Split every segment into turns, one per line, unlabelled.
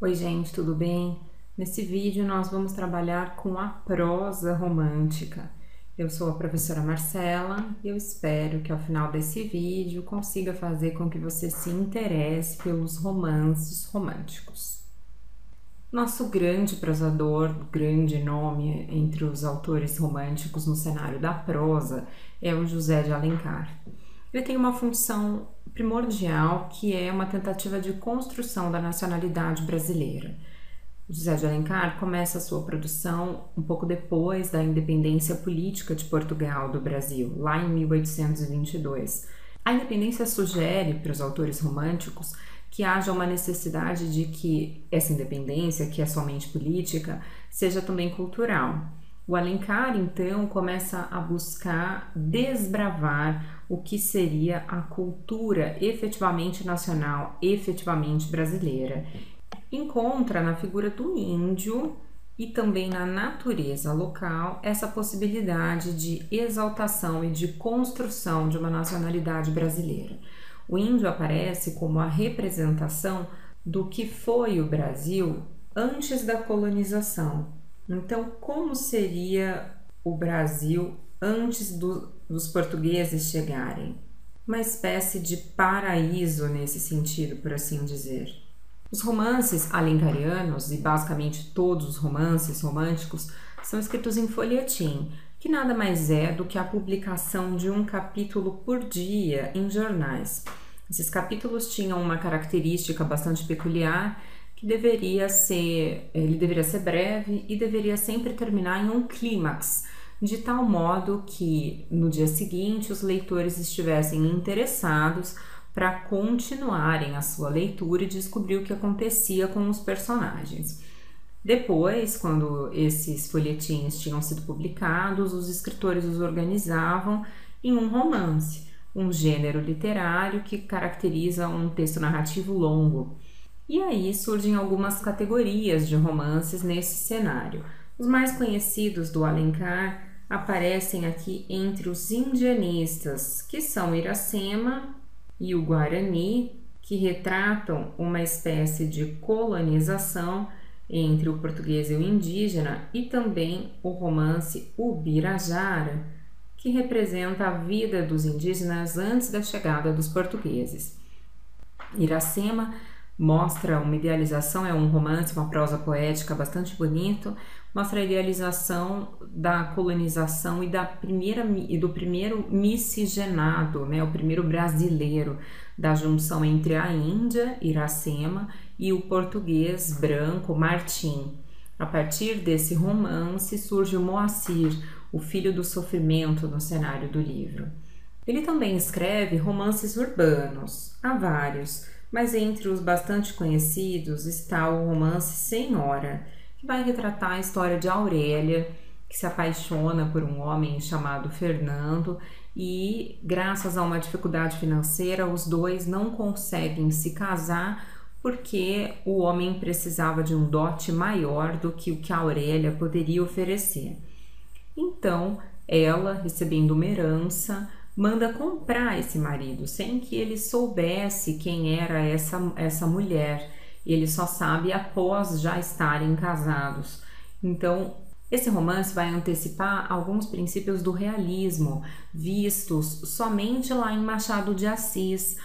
Oi, gente, tudo bem? Nesse vídeo nós vamos trabalhar com a prosa romântica. Eu sou a professora Marcela e eu espero que ao final desse vídeo consiga fazer com que você se interesse pelos romances românticos. Nosso grande prosador, grande nome entre os autores românticos no cenário da prosa, é o José de Alencar. Ele tem uma função primordial que é uma tentativa de construção da nacionalidade brasileira. José de Alencar começa a sua produção um pouco depois da independência política de Portugal do Brasil, lá em 1822. A independência sugere para os autores românticos que haja uma necessidade de que essa independência, que é somente política, seja também cultural. O Alencar, então, começa a buscar desbravar o que seria a cultura efetivamente nacional, efetivamente brasileira. Encontra na figura do índio e também na natureza local essa possibilidade de exaltação e de construção de uma nacionalidade brasileira. O índio aparece como a representação do que foi o Brasil antes da colonização. Então, como seria o Brasil antes dos portugueses chegarem? Uma espécie de paraíso nesse sentido, por assim dizer. Os romances alencarianos, e basicamente todos os romances românticos, são escritos em folhetim, que nada mais é do que a publicação de um capítulo por dia em jornais. Esses capítulos tinham uma característica bastante peculiar, que deveria ser breve e deveria sempre terminar em um clímax, de tal modo que no dia seguinte os leitores estivessem interessados para continuarem a sua leitura e descobrir o que acontecia com os personagens. Depois, quando esses folhetins tinham sido publicados, os escritores os organizavam em um romance, um gênero literário que caracteriza um texto narrativo longo. E aí surgem algumas categorias de romances nesse cenário. Os mais conhecidos do Alencar aparecem aqui entre os indianistas, que são Iracema e o Guarani, que retratam uma espécie de colonização entre o português e o indígena, e também o romance Ubirajara, que representa a vida dos indígenas antes da chegada dos portugueses. Iracema mostra uma idealização, é um romance, uma prosa poética bastante bonito, mostra a idealização da colonização e do primeiro miscigenado, né, o primeiro brasileiro, da junção entre a Índia, Iracema, e o português branco, Martim. A partir desse romance surge o Moacir, o filho do sofrimento no cenário do livro. Ele também escreve romances urbanos, há vários, mas entre os bastante conhecidos está o romance Senhora, que vai retratar a história de Aurélia, que se apaixona por um homem chamado Fernando e, graças a uma dificuldade financeira, os dois não conseguem se casar porque o homem precisava de um dote maior do que o que a Aurélia poderia oferecer. Então, ela, recebendo uma herança, manda comprar esse marido, sem que ele soubesse quem era essa mulher. Ele só sabe após já estarem casados. Então, esse romance vai antecipar alguns princípios do realismo, vistos somente lá em Machado de Assis,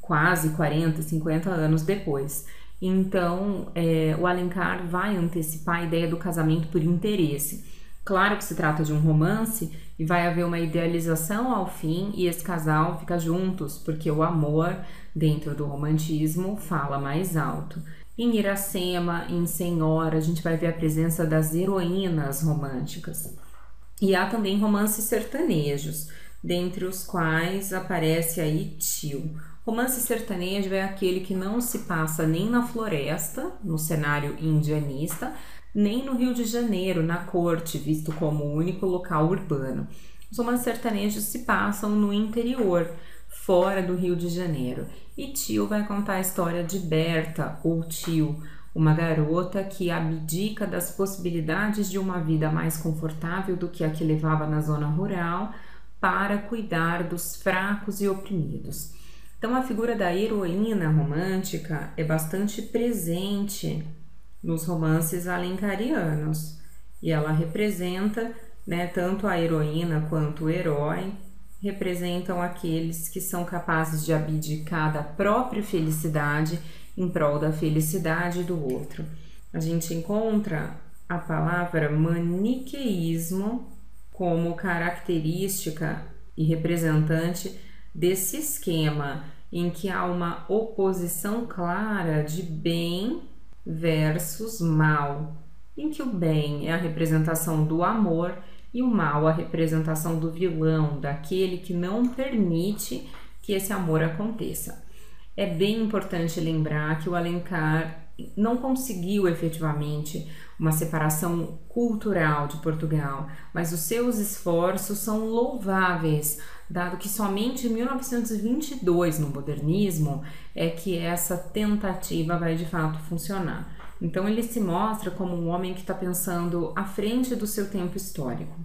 quase 40, 50 anos depois. Então, o Alencar vai antecipar a ideia do casamento por interesse. Claro que se trata de um romance e vai haver uma idealização ao fim e esse casal fica juntos, porque o amor, dentro do romantismo, fala mais alto. Em Iracema, em Senhora, a gente vai ver a presença das heroínas românticas. E há também romances sertanejos, dentre os quais aparece aí Tio. Romance sertanejo é aquele que não se passa nem na floresta, no cenário indianista, nem no Rio de Janeiro, na corte, visto como o único local urbano. Os romances sertanejos se passam no interior, fora do Rio de Janeiro. E Tio vai contar a história de Berta, ou Tio, uma garota que abdica das possibilidades de uma vida mais confortável do que a que levava na zona rural para cuidar dos fracos e oprimidos. Então, a figura da heroína romântica é bastante presente nos romances alencarianos e ela representa, né, tanto a heroína quanto o herói, representam aqueles que são capazes de abdicar da própria felicidade em prol da felicidade do outro. A gente encontra a palavra maniqueísmo como característica e representante desse esquema em que há uma oposição clara de bem versus mal, em que o bem é a representação do amor e o mal a representação do vilão, daquele que não permite que esse amor aconteça. É bem importante lembrar que o Alencar não conseguiu efetivamente uma separação cultural de Portugal, mas os seus esforços são louváveis, dado que somente em 1922, no modernismo, é que essa tentativa vai de fato funcionar. Então ele se mostra como um homem que está pensando à frente do seu tempo histórico.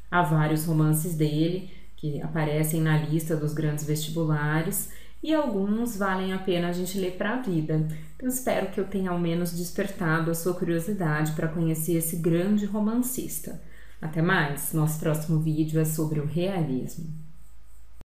Há vários romances dele que aparecem na lista dos grandes vestibulares e alguns valem a pena a gente ler para a vida. Então espero que eu tenha ao menos despertado a sua curiosidade para conhecer esse grande romancista. Até mais! Nosso próximo vídeo é sobre o realismo.